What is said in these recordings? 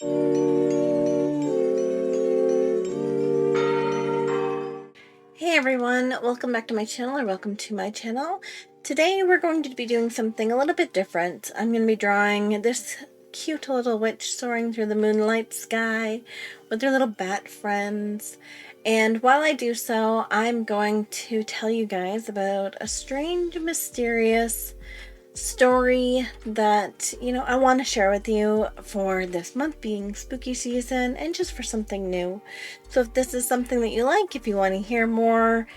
Hey everyone, welcome back to my channel, or welcome to my channel. Today we're going to be doing something a little bit different. I'm going to be drawing this cute little witch soaring through the moonlight sky with her little bat friends. And while I do so, I'm going to tell you guys about a strange, mysterious story that, I want to share with you for this month being spooky season and just for something new. So if this is something that you like, if you want to hear more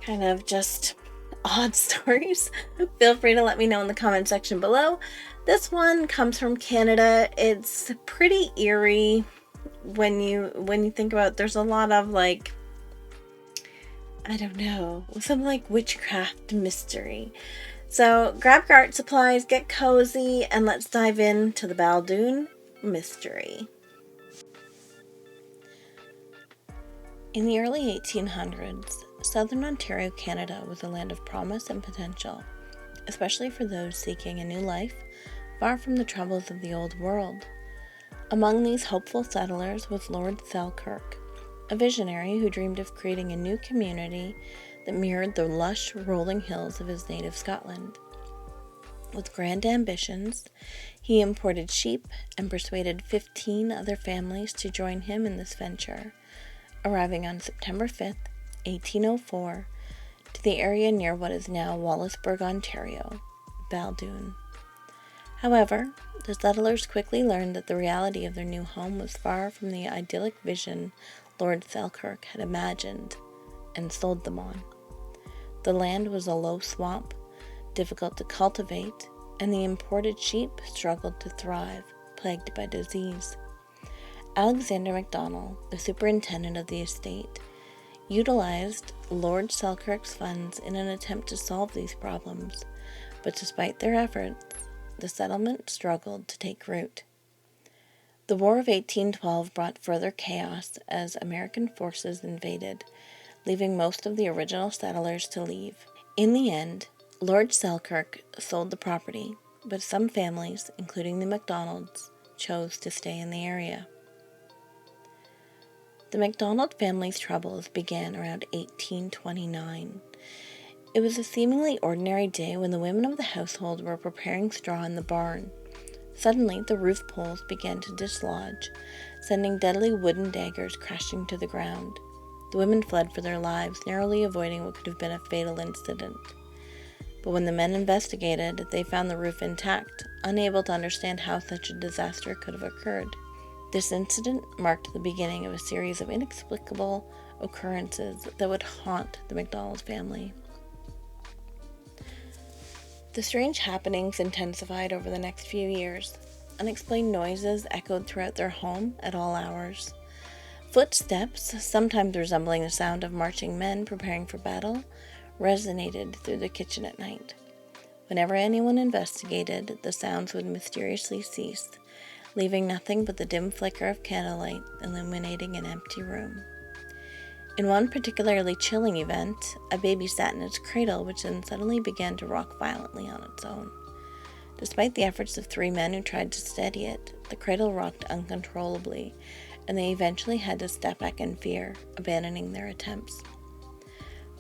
kind of just odd stories, feel free to let me know in the comment section below. This one comes from Canada. It's pretty eerie when you think about it. There's a lot of like, I don't know, some like witchcraft mystery. So grab your art supplies, get cozy, and let's dive into the Baldoon mystery. In the early 1800s, southern Ontario, Canada was a land of promise and potential, especially for those seeking a new life far from the troubles of the old world. Among these hopeful settlers was Lord Selkirk, a visionary who dreamed of creating a new community that mirrored the lush, rolling hills of his native Scotland. With grand ambitions, he imported sheep and persuaded 15 other families to join him in this venture, arriving on September 5th, 1804, to the area near what is now Wallaceburg, Ontario, Baldoon. However, the settlers quickly learned that the reality of their new home was far from the idyllic vision Lord Selkirk had imagined and sold them on. The land was a low swamp, difficult to cultivate, and the imported sheep struggled to thrive, plagued by disease. Alexander MacDonald, the superintendent of the estate, utilized Lord Selkirk's funds in an attempt to solve these problems, but despite their efforts, the settlement struggled to take root. The War of 1812 brought further chaos as American forces invaded, leaving most of the original settlers to leave. In the end, Lord Selkirk sold the property, but some families, including the MacDonalds, chose to stay in the area. The MacDonald family's troubles began around 1829. It was a seemingly ordinary day when the women of the household were preparing straw in the barn. Suddenly, the roof poles began to dislodge, sending deadly wooden daggers crashing to the ground. The women fled for their lives, narrowly avoiding what could have been a fatal incident. But when the men investigated, they found the roof intact, unable to understand how such a disaster could have occurred. This incident marked the beginning of a series of inexplicable occurrences that would haunt the MacDonald family. The strange happenings intensified over the next few years. Unexplained noises echoed throughout their home at all hours. Footsteps, sometimes resembling the sound of marching men preparing for battle, resonated through the kitchen at night. Whenever anyone investigated, the sounds would mysteriously cease, leaving nothing but the dim flicker of candlelight illuminating an empty room. In one particularly chilling event, a baby sat in its cradle, which then suddenly began to rock violently on its own. Despite the efforts of 3 men who tried to steady it, the cradle rocked uncontrollably, and they eventually had to step back in fear, abandoning their attempts.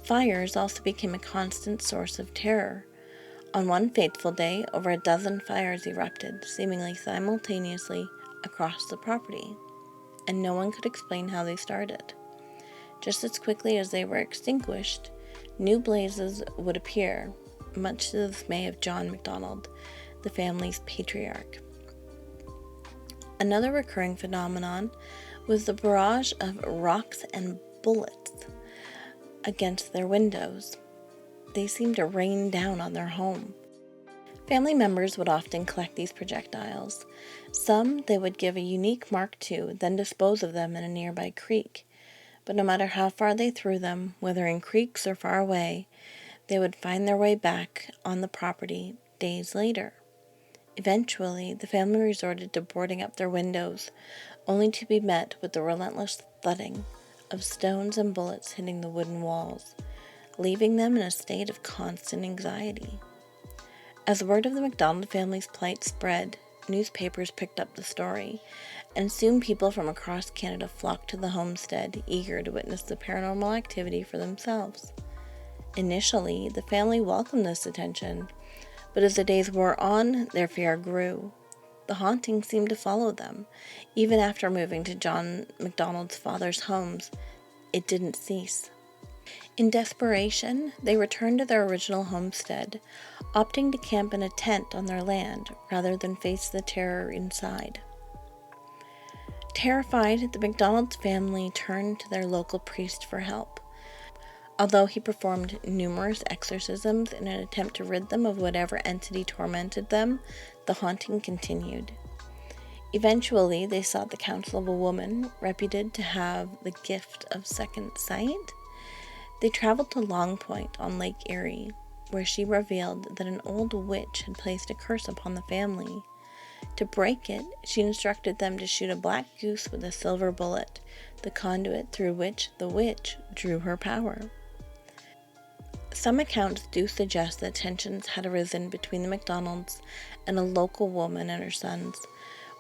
Fires also became a constant source of terror. On one fateful day, over a dozen fires erupted, seemingly simultaneously, across the property, and no one could explain how they started. Just as quickly as they were extinguished, new blazes would appear, much to the dismay of John MacDonald, the family's patriarch. Another recurring phenomenon was the barrage of rocks and bullets against their windows. They seemed to rain down on their home. Family members would often collect these projectiles. Some they would give a unique mark to, then dispose of them in a nearby creek. But no matter how far they threw them, whether in creeks or far away, they would find their way back on the property days later. Eventually, the family resorted to boarding up their windows, only to be met with the relentless thudding of stones and bullets hitting the wooden walls, leaving them in a state of constant anxiety. As word of the MacDonald family's plight spread, newspapers picked up the story, and soon people from across Canada flocked to the homestead, eager to witness the paranormal activity for themselves. Initially, the family welcomed this attention, but as the days wore on, their fear grew. The haunting seemed to follow them. Even after moving to John MacDonald's father's homes, it didn't cease. In desperation, they returned to their original homestead, opting to camp in a tent on their land rather than face the terror inside. Terrified, the MacDonald's family turned to their local priest for help. Although he performed numerous exorcisms in an attempt to rid them of whatever entity tormented them, the haunting continued. Eventually, they sought the counsel of a woman reputed to have the gift of second sight. They traveled to Long Point on Lake Erie, where she revealed that an old witch had placed a curse upon the family. To break it, she instructed them to shoot a black goose with a silver bullet, the conduit through which the witch drew her power. Some accounts do suggest that tensions had arisen between the MacDonalds and a local woman and her sons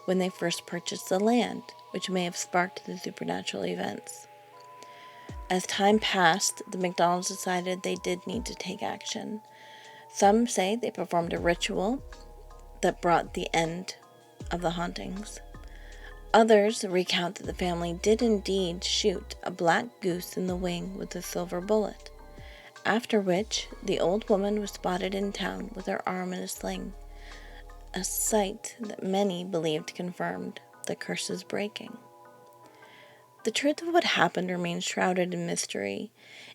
when they first purchased the land, which may have sparked the supernatural events. As time passed, the MacDonalds decided they did need to take action. Some say they performed a ritual that brought the end of the hauntings. Others recount that the family did indeed shoot a black goose in the wing with a silver bullet, after which the old woman was spotted in town with her arm in a sling, a sight that many believed confirmed the curse's breaking. The truth of what happened remains shrouded in mystery.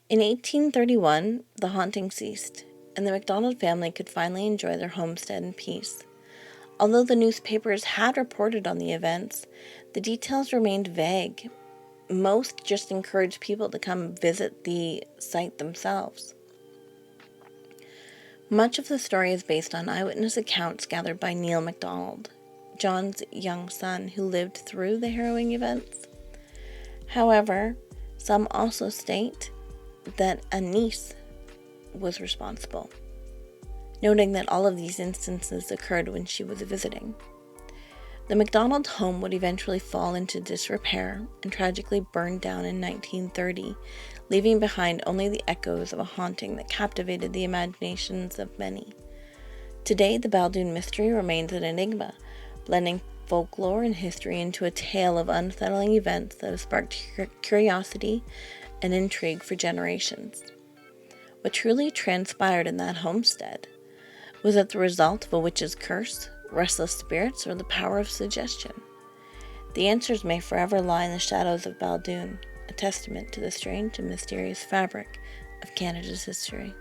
In 1831, the haunting ceased, and the MacDonald family could finally enjoy their homestead in peace. Although the newspapers had reported on the events, the details remained vague. Most just encouraged people to come visit the site themselves. Much of the story is based on eyewitness accounts gathered by Neil MacDonald, John's young son who lived through the harrowing events. However, some also state that a niece was responsible, noting that all of these instances occurred when she was visiting. The MacDonald home would eventually fall into disrepair and tragically burned down in 1930, leaving behind only the echoes of a haunting that captivated the imaginations of many. Today, the Baldoon mystery remains an enigma, blending folklore and history into a tale of unsettling events that have sparked curiosity and intrigue for generations. What truly transpired in that homestead? Was it the result of a witch's curse, restless spirits, or the power of suggestion? The answers may forever lie in the shadows of Baldoon, a testament to the strange and mysterious fabric of Canada's history.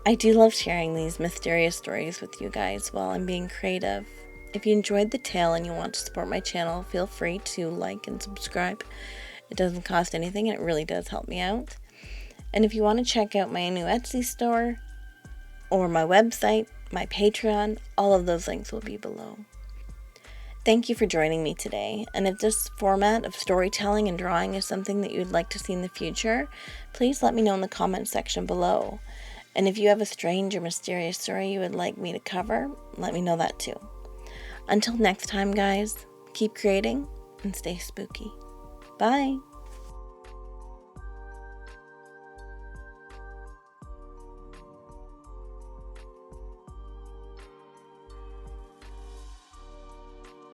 I do love sharing these mysterious stories with you guys while I'm being creative. If you enjoyed the tale and you want to support my channel, feel free to like and subscribe. It doesn't cost anything and it really does help me out. And if you want to check out my new Etsy store, or my website, my Patreon, all of those links will be below. Thank you for joining me today, and if this format of storytelling and drawing is something that you'd like to see in the future, please let me know in the comments section below. And if you have a strange or mysterious story you would like me to cover, let me know that too. Until next time, guys, keep creating and stay spooky. Bye!